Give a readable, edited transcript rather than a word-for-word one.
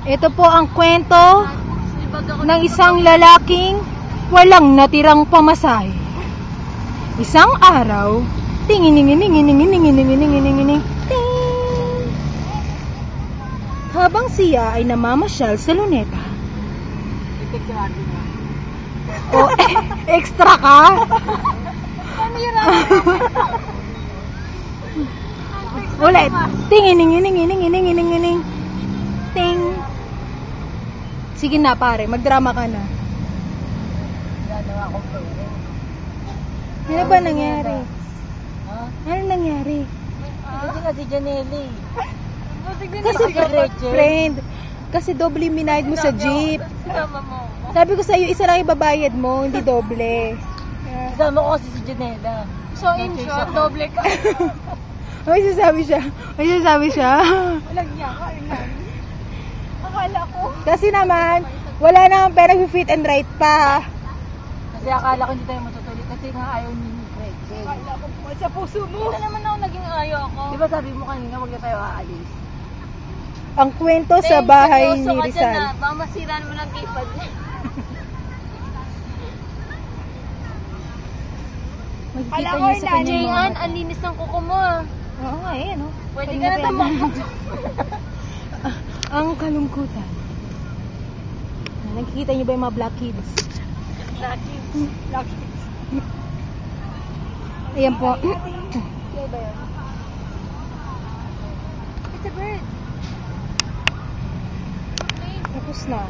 Ito po ang kwento ng isang lalaking walang natirang pamasahe. Isang araw, tingininginingininginingininginingining, ting! Habang siya ay namamasyal sa luneta. Oh, extra ka? Ulit. Tingininginingininginingining, ting! Sige na pare, magdrama ka na. Ano ba nangyari? Ano nangyari? Kasi nga si Janelle. Kasi friend, kasi doble minayad mo sa jeep. Sabi ko sa'yo, isa lang ibabayad mo, hindi doble. Kasama ko kasi si Janelle. So in short, doble ka. May sasabi siya. Walang niya ka, akala ko. Kasi naman, wala naman pera fit and right pa. Kasi akala ko hindi tayo matutuloy kasi nga ayaw ni Gretchen. Akala ko po sa puso mo. Wala naman ako naging ayaw ako. Di ba sabi mo kanina huwag na tayo aalis? Ang kwento sa bahay ni Rizal. Baka masiraan mo ng kipad niya. Magkita niyo sa kanyang Jayan, mga ang linis ng kuko mo. Oo nga, eh, no? Pwede ka na tumakbo. Ang kalungkutan. Nakikita niyo ba yung mga black kids? Lucky. Ayan po. Kaya ba yun? It's a bird. Tapos na.